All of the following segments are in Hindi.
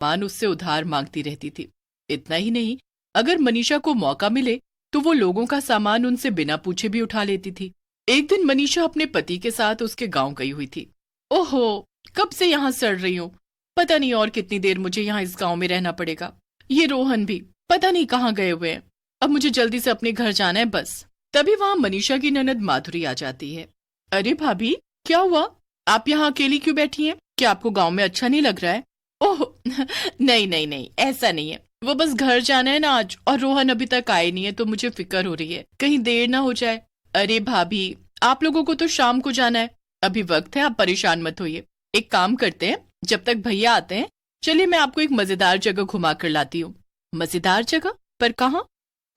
सामान उससे उधार मांगती रहती थी। इतना ही नहीं, अगर मनीषा को मौका मिले तो वो लोगों का सामान उनसे बिना पूछे भी उठा लेती थी। एक दिन मनीषा अपने पति के साथ उसके गांव गई हुई थी। ओहो, कब से यहाँ सड़ रही हूँ, पता नहीं और कितनी देर मुझे यहाँ इस गांव में रहना पड़ेगा। ये रोहन भी पता नहीं कहाँ गए हुए हैं। अब मुझे जल्दी से अपने घर जाना है बस। तभी वहां मनीषा की ननद माधुरी आ जाती है। अरे भाभी, क्या हुआ? आप यहाँ अकेली क्यों बैठी हैं? क्या आपको गांव में अच्छा नहीं लग रहा है? ओह नहीं नहीं नहीं, ऐसा नहीं है। वो बस घर जाना है ना आज, और रोहन अभी तक आए नहीं है तो मुझे फिक्र हो रही है कहीं देर ना हो जाए। अरे भाभी, आप लोगों को तो शाम को जाना है, अभी वक्त है, आप परेशान मत होइए। एक काम करते हैं, जब तक भैया आते हैं चलिए मैं आपको एक मजेदार जगह घुमा कर लाती हूँ। मजेदार जगह? पर कहाँ?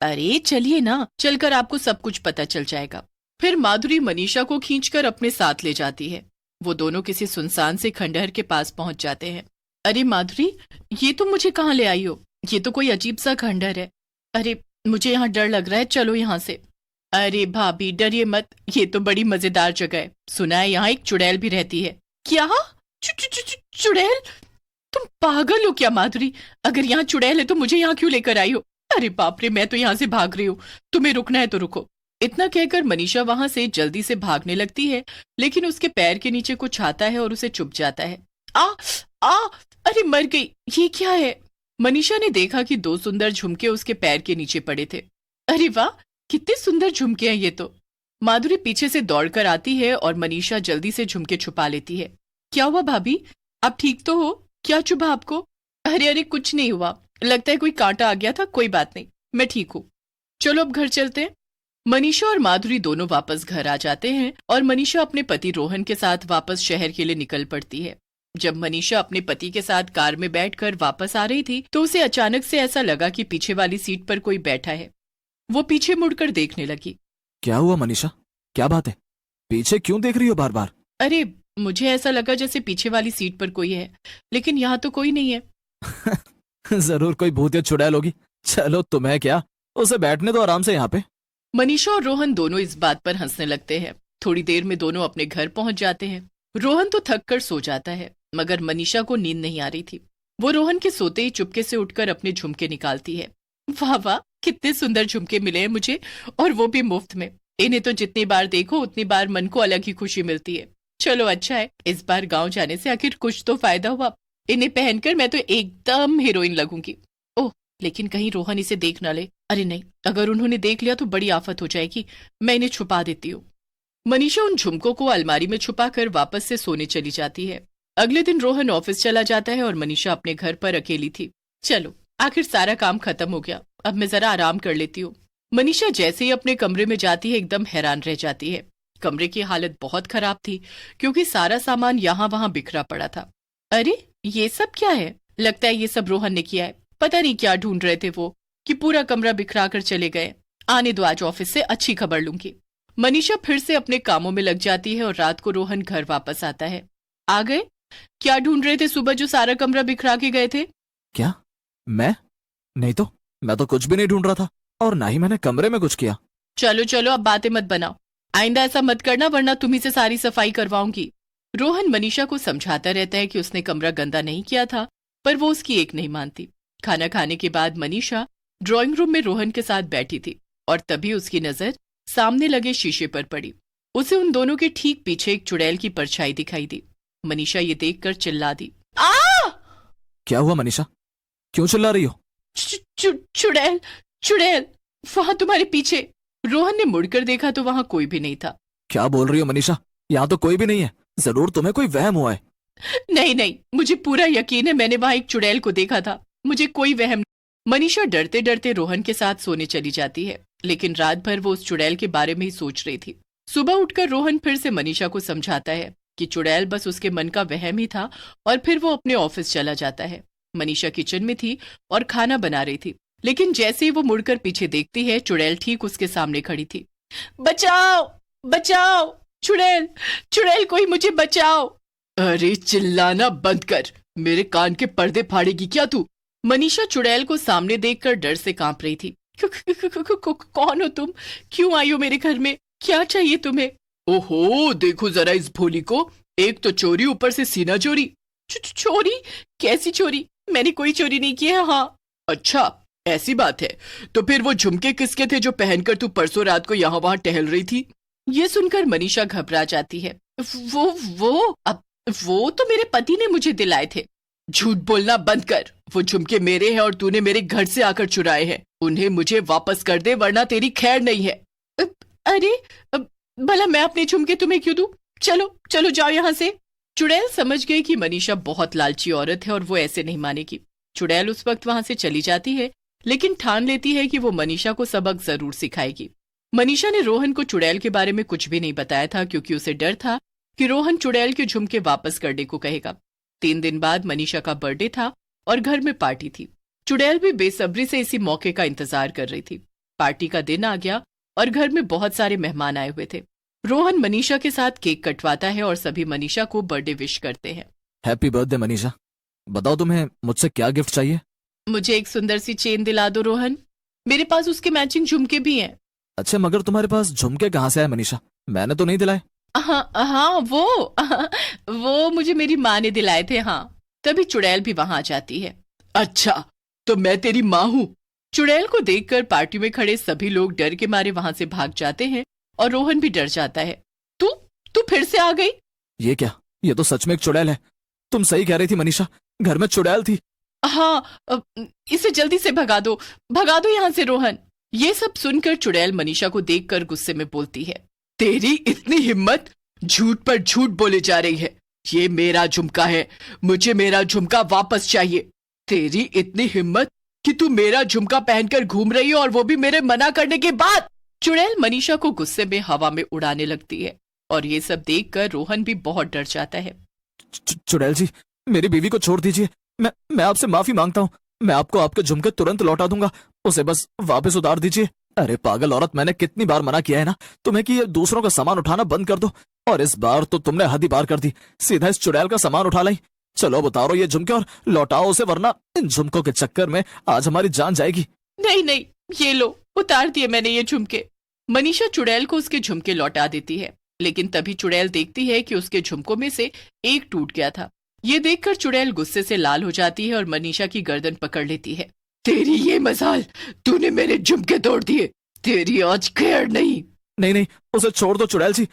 अरे चलिए ना, चलकर आपको सब कुछ पता चल जाएगा। फिर माधुरी मनीषा को खींचकर अपने साथ ले जाती है। वो दोनों किसी सुनसान से खंडहर के पास पहुंच जाते हैं। अरे माधुरी, ये तुम मुझे कहाँ ले आई हो? ये तो कोई अजीब सा खंडहर है। अरे मुझे यहाँ डर लग रहा है, चलो यहाँ से। अरे भाभी डरिए मत, ये तो बड़ी मजेदार जगह है। सुना है यहाँ एक चुड़ैल भी रहती है। क्या? चुड़ैल? तुम पागल हो क्या माधुरी? अगर यहाँ चुड़ैल है तो मुझे यहाँ क्यों लेकर आई हो? अरे बाप रे, मैं तो यहाँ से भाग रही हूँ, तुम्हें रुकना है तो रुको। इतना कहकर मनीषा वहां से जल्दी से भागने लगती है, लेकिन उसके पैर के नीचे कुछ आता है और उसे चुभ जाता है। आ आ अरे मर गई, ये क्या है? मनीषा ने देखा कि दो सुंदर झुमके उसके पैर के नीचे पड़े थे। अरे वाह, कितने सुंदर झुमके हैं ये तो। माधुरी पीछे से दौड़कर आती है और मनीषा जल्दी से झुमके छुपा लेती है। क्या हुआ भाभी, आप ठीक तो हो? क्या चुभा आपको? अरे अरे कुछ नहीं हुआ, लगता है कोई कांटा आ गया था, कोई बात नहीं, मैं ठीक हूँ। चलो अब घर चलते हैं। मनीषा और माधुरी दोनों वापस घर आ जाते हैं और मनीषा अपने पति रोहन के साथ वापस शहर के लिए निकल पड़ती है। जब मनीषा अपने पति के साथ कार में बैठकर वापस आ रही थी तो उसे अचानक से ऐसा लगा कि पीछे वाली सीट पर कोई बैठा है। वो पीछे मुड़कर देखने लगी। क्या हुआ मनीषा, क्या बात है? पीछे क्यों देख रही हो बार बार? अरे मुझे ऐसा लगा जैसे पीछे वाली सीट पर कोई है, लेकिन यहाँ तो कोई नहीं है। जरूर कोई भूत या चुड़ैल होगी। चलो तुम्हें क्या, उसे बैठने दो आराम से यहाँ पे। मनीषा और रोहन दोनों इस बात पर हंसने लगते हैं। थोड़ी देर में दोनों अपने घर पहुंच जाते हैं। रोहन तो थक कर सो जाता है, मगर मनीषा को नींद नहीं आ रही थी। वो रोहन के सोते ही चुपके से उठकर अपने झुमके निकालती है। वाह वाह, कितने सुंदर झुमके मिले हैं मुझे, और वो भी मुफ्त में। इन्हें तो जितनी बार देखो उतनी बार मन को अलग ही खुशी मिलती है। चलो अच्छा है, इस बार गांव जाने से आखिर कुछ तो फायदा हुआ। इन्हें पहनकर मैं तो एकदम हीरोइन लगूंगी। ओह, लेकिन कहीं रोहन इसे देख ना ले। अरे नहीं, अगर उन्होंने देख लिया तो बड़ी आफत हो जाएगी। मैं इन्हें छुपा देती हूँ। मनीषा उन झुमकों को अलमारी में छुपाकर वापस से सोने चली जाती है। अगले दिन रोहन ऑफिस चला जाता है और मनीषा अपने घर पर अकेली थी। चलो आखिर सारा काम खत्म हो गया, अब मैं जरा आराम कर लेती हूँ। मनीषा जैसे ही अपने कमरे में जाती है एकदम हैरान रह जाती है। कमरे की हालत बहुत खराब थी, क्योंकि सारा सामान यहाँ वहां बिखरा पड़ा था। अरे ये सब क्या है? लगता है ये सब रोहन ने किया है। पता नहीं क्या ढूंढ रहे थे वो, कि पूरा कमरा बिखरा कर चले गए। आने दो, आज ऑफिस से अच्छी खबर लूंगी। मनीषा फिर से अपने कामों में लग जाती है और रात को रोहन घर वापस आता है। आ गए? क्या ढूंढ रहे थे सुबह जो सारा कमरा बिखरा के गए थे? क्या? मैं? नहीं तो, मैं तो कुछ भी नहीं ढूंढ रहा था, और ना ही मैंने कमरे में कुछ किया। चलो चलो, अब बातें मत बनाओ। आइंदा ऐसा मत करना, वरना तुम्ही से सारी सफाई करवाऊंगी। रोहन मनीषा को समझाता रहता है कि उसने कमरा गंदा नहीं किया था, पर वो उसकी एक नहीं मानती। खाना खाने के बाद मनीषा ड्राइंग रूम में रोहन के साथ बैठी थी, और तभी उसकी नजर सामने लगे शीशे पर पड़ी। उसे उन दोनों के ठीक पीछे एक चुड़ैल की परछाई दिखाई दी। मनीषा ये देखकर चिल्ला दी, आ! क्या हुआ मनीषा, क्यों चिल्ला रही हो? चुड़ैल, चुड़ैल वहां तुम्हारे पीछे। रोहन ने मुड़कर देखा तो वहां कोई भी नहीं था। क्या बोल रही हो मनीषा, यहाँ तो कोई भी नहीं है। जरूर तुम्हें कोई वहम हुआ है। नहीं नहीं, मुझे पूरा यकीन है, मैंने वहां एक चुड़ैल को देखा था, मुझे कोई वहम नहीं। मनीषा डरते डरते रोहन के साथ सोने चली जाती है, लेकिन रात भर वो उस चुड़ैल के बारे में ही सोच रही थी। सुबह उठकर रोहन फिर से मनीषा को समझाता है कि चुड़ैल बस उसके मन का वहम ही था, और फिर वो अपने ऑफिस चला जाता है। मनीषा किचन में थी और खाना बना रही थी, लेकिन जैसे ही वो मुड़कर पीछे देखती है, चुड़ैल ठीक उसके सामने खड़ी थी। बचाओ बचाओ, चुड़ैल, चुड़ैल कोई मुझे बचाओ। अरे चिल्लाना बंद कर, मेरे कान के पर्दे फाड़ेगी क्या तू? मनीषा चुड़ैल को सामने देखकर डर से कांप रही थी। कौन हो तुम? क्यों आई हो मेरे घर में? क्या चाहिए तुम्हें? ओहो, देखो जरा इस भोली को, एक तो चोरी, ऊपर से सीना चोरी। चोरी? कैसी चोरी? मैंने कोई चोरी नहीं की है। हाँ। अच्छा, ऐसी बात है। तो फिर वो झुमके किसके थे जो पहनकर तू परसों रात को यहाँ वहां टहल रही थी? ये सुनकर मनीषा घबरा जाती है। वो वो अब वो तो मेरे पति ने मुझे दिलाए थे। झूठ बोलना बंद कर। वो झुमके मेरे हैं और तूने मेरे घर से आकर चुराए हैं। उन्हें मुझे वापस कर दे वरना तेरी खैर नहीं है। अरे भला मैं अपने झुमके तुम्हें क्यों दूं? चलो चलो जाओ यहाँ से। चुड़ैल समझ गई कि मनीषा बहुत लालची औरत है और वो ऐसे नहीं मानेगी। चुड़ैल उस वक्त वहां से चली जाती है, लेकिन ठान लेती है कि वो मनीषा को सबक जरूर सिखाएगी। मनीषा ने रोहन को चुड़ैल के बारे में कुछ भी नहीं बताया था, क्योंकि उसे डर था कि रोहन चुड़ैल के झुमके वापस करने को कहेगा। 3 दिन बाद मनीषा का बर्थडे था और घर में पार्टी थी। चुड़ैल भी बेसब्री से इसी मौके का इंतजार कर रही थी। पार्टी का दिन आ गया और घर में बहुत सारे मेहमान आए हुए थे। रोहन मनीषा के साथ केक कटवाता है और सभी मनीषा को बर्थडे विश करते हैं। Happy birthday Manisha. बताओ तुम्हें मुझसे क्या गिफ्ट चाहिए? मुझे एक सुंदर सी चेन दिला दो रोहन। मेरे पास उसके मैचिंग झुमके भी हैं। अच्छा, मगर तुम्हारे पास झुमके कहाँ से आए मनीषा? मैंने तो नहीं दिलाए। हाँ वो मुझे मेरी माँ ने दिलाए थे। हाँ। तभी चुड़ैल भी वहां आ जाती है। अच्छा, तो मैं तेरी माँ हूँ? चुड़ैल को देखकर पार्टी में खड़े सभी लोग डर के मारे वहां से भाग जाते हैं और रोहन भी डर जाता है। तू तू फिर से आ गई? ये क्या? ये तो सच में एक चुड़ैल है। तुम सही कह रही थी मनीषा, घर में चुड़ैल थी। हाँ, इसे जल्दी से भगा दो यहाँ से रोहन। ये सब सुनकर चुड़ैल मनीषा को देखकर गुस्से में बोलती है। तेरी इतनी हिम्मत, झूठ पर झूठ बोले जा रही है। ये मेरा झुमका है, मुझे मेरा झुमका वापस चाहिए। तेरी इतनी हिम्मत कि तू मेरा झुमका पहनकर घूम रही हो और वो भी मेरे मना करने के बाद। चुड़ैल मनीषा को गुस्से में हवा में उड़ाने लगती है और ये सब देखकर रोहन भी बहुत डर जाता है। चुड़ैल जी, मेरी बीवी को छोड़ दीजिए। मैं आपसे माफी मांगता हूँ। मैं आपको आपके झुमके तुरंत लौटा दूंगा। उसे बस वापस उतार दीजिए। अरे पागल औरत, मैंने कितनी बार मना किया है ना तुम्हें कि ये दूसरों का सामान उठाना बंद कर दो, और इस बार तो तुमने हद ही पार कर दी। सीधा इस चुड़ैल का सामान उठा लाई। चलो अब उतारो ये झुमके और लौटाओ उसे, वरना इन झुमकों के चक्कर में आज हमारी जान जाएगी। नहीं नहीं, ये लो, उतार दिए मैंने ये झुमके। मनीषा चुड़ैल को उसके झुमके लौटा देती है, लेकिन तभी चुड़ैल देखती है कि उसके झुमकों में से एक टूट गया था। ये देखकर चुड़ैल गुस्से से लाल हो जाती है और मनीषा की गर्दन पकड़ लेती है। तेरी ये मजाल, तूने मेरे झुमके तोड़ दिए। तेरी आज खैर नहीं। नहीं नहीं, उसे छोड़ दो चुड़ैल जी।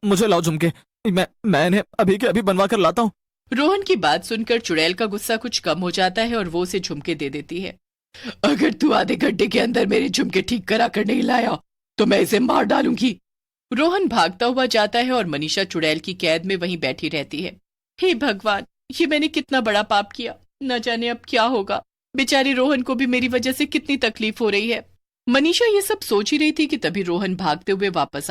मुझे लाओ झुमके। मैं इन्हें अभी के अभी बनवा कर लाता हूँ। रोहन की बात सुनकर चुड़ैल का गुस्सा कुछ कम हो जाता है और वो उसे झुमके दे देती है। अगर तू आधे घंटे के अंदर मेरे झुमके ठीक करा कर नहीं लाया तो मैं इसे मार डालूंगी। रोहन भागता हुआ जाता है और मनीषा चुड़ैल की कैद में वहीं बैठी रहती है। हे भगवान, ये मैंने कितना बड़ा पाप किया। न जाने अब क्या होगा। बेचारे रोहन को भी मेरी वजह से कितनी तकलीफ हो रही है। मनीषा ये सब सोच ही रही थी कि तभी रोहन भागते हुए वापस